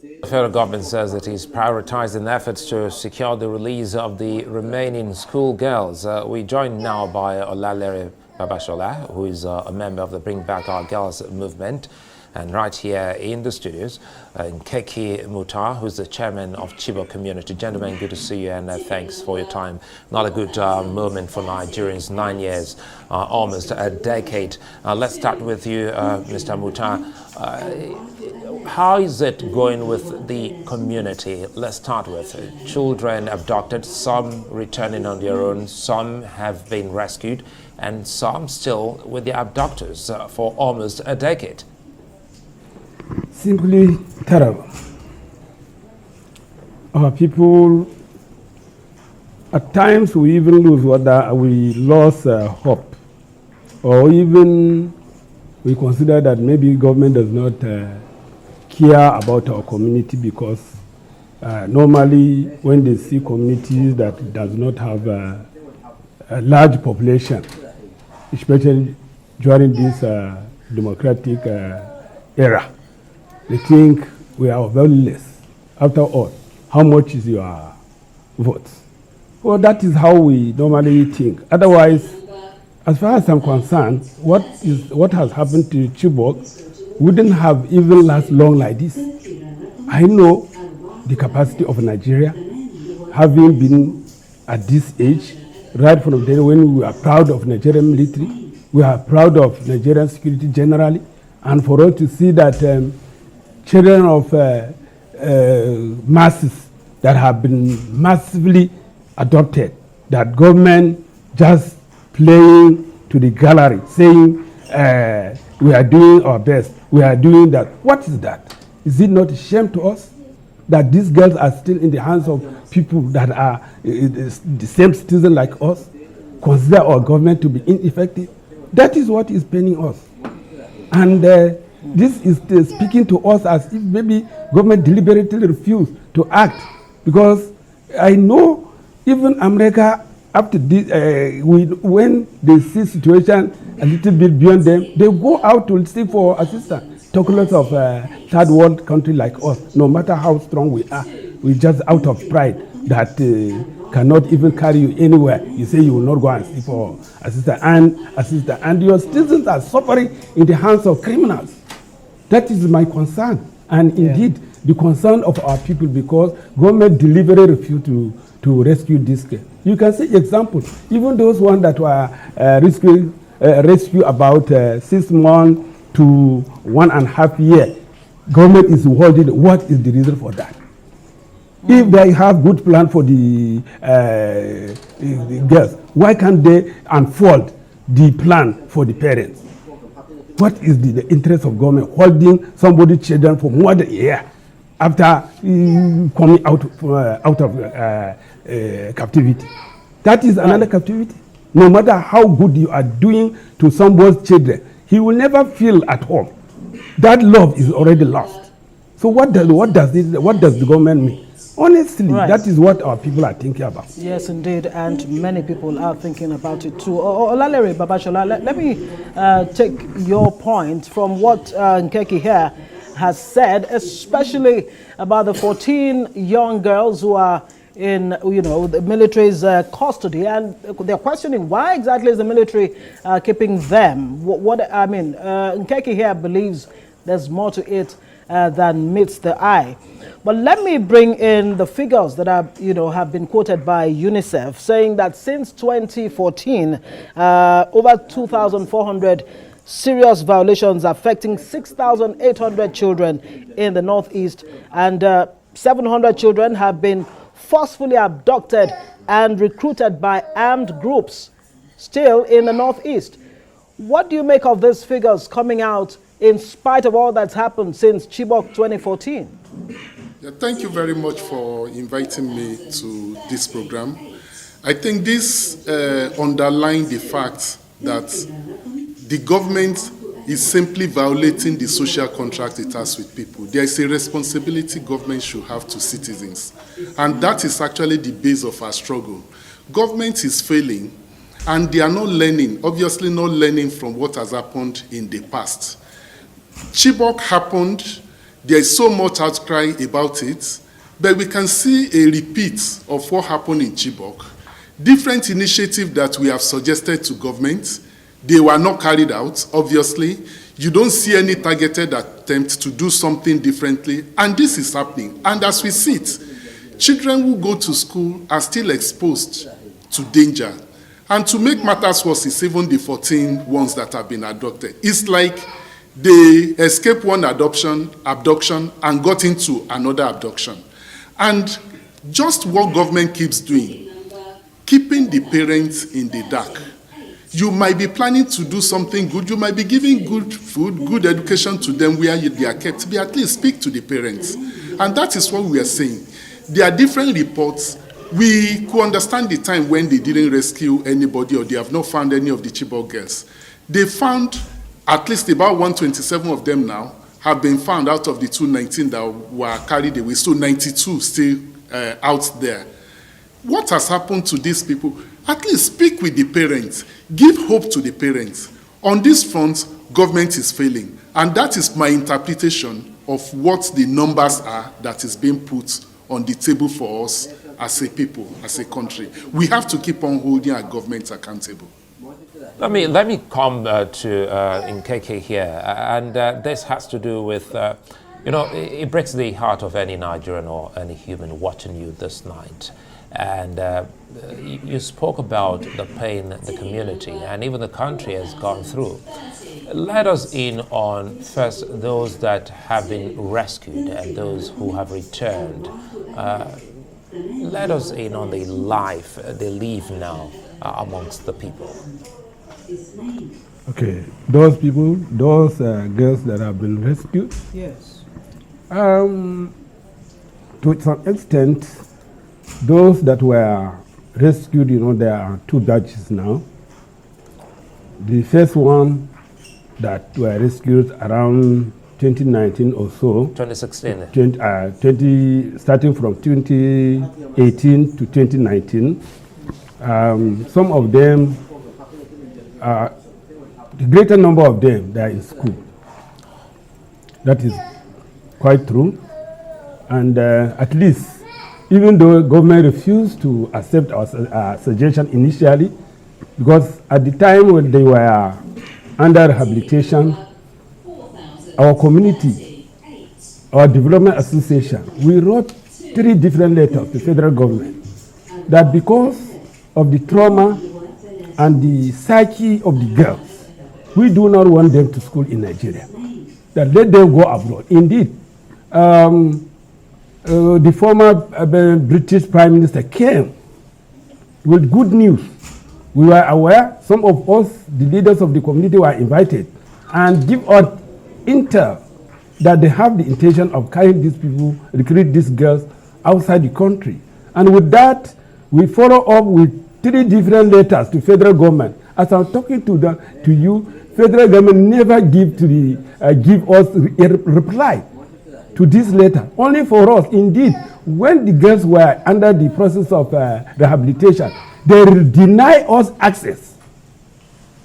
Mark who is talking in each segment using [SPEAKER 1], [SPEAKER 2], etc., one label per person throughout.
[SPEAKER 1] The federal government says it is prioritizing efforts to secure the release of the remaining schoolgirls. We joined now by Olalere Babashola, who is a member of the Bring Back Our Girls movement. And right here in the studios, Nkeki Mutar, who's the chairman of Chibok Community. Gentlemen, good to see you, and thanks for your time. Not a good moment for Nigerians, 9 years, almost a decade. Let's start with you, Mr. Mutar. How is it going with the community? Let's start with children abducted, some returning on their own, some have been rescued, and some still with the abductors for almost a decade.
[SPEAKER 2] Simply terrible. Our people, at times we even lose we lost hope, or even we consider that maybe government does not care about our community, because normally when they see communities that does not have a large population, especially during this democratic era, they think we are valueless. After all, how much is your vote? Well, that is how we normally think. Otherwise, as far as I'm concerned, what has happened to Chibok wouldn't have even last long like this. I know the capacity of Nigeria, having been at this age, right from the day when we are proud of Nigerian military, we are proud of Nigerian security generally, and for us to see that children of masses that have been massively adopted, that government just playing to the gallery, saying we are doing our best, we are doing that. What is that? Is it not a shame to us that these girls are still in the hands of people that are the same citizen like us, consider our government to be ineffective? That is what is paining us. And this is speaking to us as if maybe government deliberately refused to act, because I know even America, after this, when they see situation a little bit beyond them, they go out to seek for assistance. Talk lots of third world country like us. No matter how strong we are, we just out of pride that cannot even carry you anywhere. You say you will not go and seek for assistance, and your citizens are suffering in the hands of criminals. That is my concern, and indeed the concern of our people, because government deliberately refused to rescue this case. You can see examples, even those ones that were rescued about 6 months to 1.5 years. Government is holding. What is the reason for that? If they have good plan for the girls, why can't they unfold the plan for the parents? What is the interest of government holding somebody's children for more than a year after coming out of captivity? That is another captivity. No matter how good you are doing to somebody's children, he will never feel at home. That love is already lost. So what does the government mean? Honestly, that is what our people are thinking about.
[SPEAKER 3] Yes, indeed, and many people are thinking about it too. Olalere Babashola, let me take your point from what Nkeki here has said, especially about the 14 young girls who are in, the military's custody, and they're questioning why exactly is the military keeping them. Nkeki here believes there's more to it than meets the eye. But let me bring in the figures that are, have been quoted by UNICEF, saying that since 2014, over 2,400 serious violations affecting 6,800 children in the Northeast, and 700 children have been forcefully abducted and recruited by armed groups still in the Northeast. What do you make of these figures coming out in spite of all that's happened since Chibok 2014?
[SPEAKER 4] Yeah, thank you very much for inviting me to this program. I think this underlines the fact that the government is simply violating the social contract it has with people. There is a responsibility government should have to citizens, and that is actually the base of our struggle. Government is failing, and they are not learning, obviously not learning from what has happened in the past. Chibok happened, There is so much outcry about it, but we can see a repeat of what happened in Chibok. Different initiatives that we have suggested to government, they were not carried out, obviously. You don't see any targeted attempt to do something differently, and this is happening. And as we see it, children who go to school are still exposed to danger. And to make matters worse, it's even the 14 ones that have been abducted. It's like they escaped one abduction, and got into another abduction. And just what government keeps doing, keeping the parents in the dark. You might be planning to do something good. You might be giving good food, good education to them where they are kept. But at least speak to the parents. And that is what we are saying. There are different reports. We could understand the time when they didn't rescue anybody or they have not found any of the Chibok girls. They found at least about 127 of them now have been found out of the 219 that were carried away. So 92 still out there. What has happened to these people? At least speak with the parents. Give hope to the parents. On this front, government is failing. And that is my interpretation of what the numbers are that is being put on the table for us as a people, as a country. We have to keep on holding our government accountable.
[SPEAKER 1] Let me come to Nkeke here, and this has to do with, it breaks the heart of any Nigerian or any human watching you this night. And you spoke about the pain the community and even the country has gone through. Let us in on first those that have been rescued and those who have returned. Let us in on the life they live now amongst the people.
[SPEAKER 2] Okay, those people, those girls that have been rescued.
[SPEAKER 3] Yes.
[SPEAKER 2] To some extent, those that were rescued, there are two batches now. The first one that were rescued around 2019 or so.
[SPEAKER 1] 2016.
[SPEAKER 2] Starting from 2018 to 2019. Some of them, the greater number of them, they are in school. That is quite true. And at least, even though government refused to accept our suggestion initially, because at the time when they were under rehabilitation, our community, our development association, we wrote 3 different letters to federal government that because of the trauma and the psyche of the girls, we do not want them to school in Nigeria, that let them go abroad. Indeed, the former British Prime Minister came with good news. We were aware, some of us, the leaders of the community, were invited and give us intel that they have the intention of carrying these people, recruit these girls outside the country. And with that, we follow up with 3 different letters to federal government. As I'm talking to you, federal government never give us a reply to this letter. Only for us, indeed, when the girls were under the process of rehabilitation, they deny us access.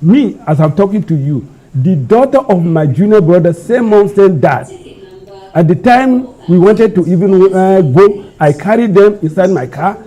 [SPEAKER 2] Me, as I'm talking to you, the daughter of my junior brother, same mom, same dad. At the time we wanted to even go, I carried them inside my car.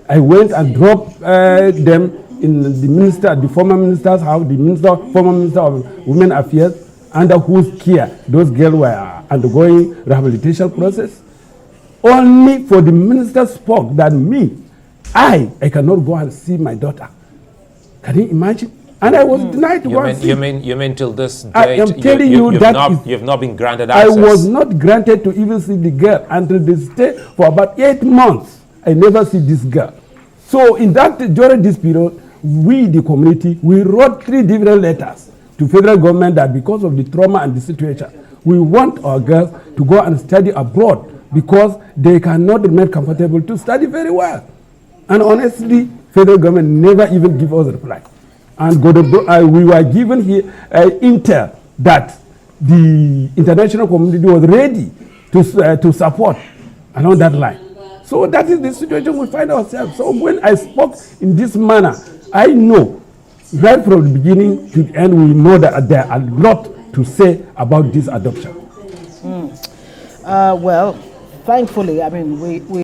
[SPEAKER 2] I went and dropped them in the former minister's house, former minister of Women Affairs, under whose care those girls were undergoing rehabilitation process. Only for the minister spoke that I cannot go and see my daughter. Can you imagine? And I was denied to go and see.
[SPEAKER 1] You mean till this date?
[SPEAKER 2] I am telling you that
[SPEAKER 1] you've not been granted access.
[SPEAKER 2] I was not granted to even see the girl until they stayed for about 8 months. I never see this girl. So during this period, we, the community, we wrote 3 different letters to federal government that because of the trauma and the situation, we want our girls to go and study abroad because they cannot remain comfortable to study very well. And honestly, federal government never even give us a reply. And we were given here intel that the international community was ready to support along that line. So that is the situation we find ourselves. So when I spoke in this manner, I know right from the beginning to the end, we know that there are a lot to say about this adoption.
[SPEAKER 3] Well, thankfully, I mean, we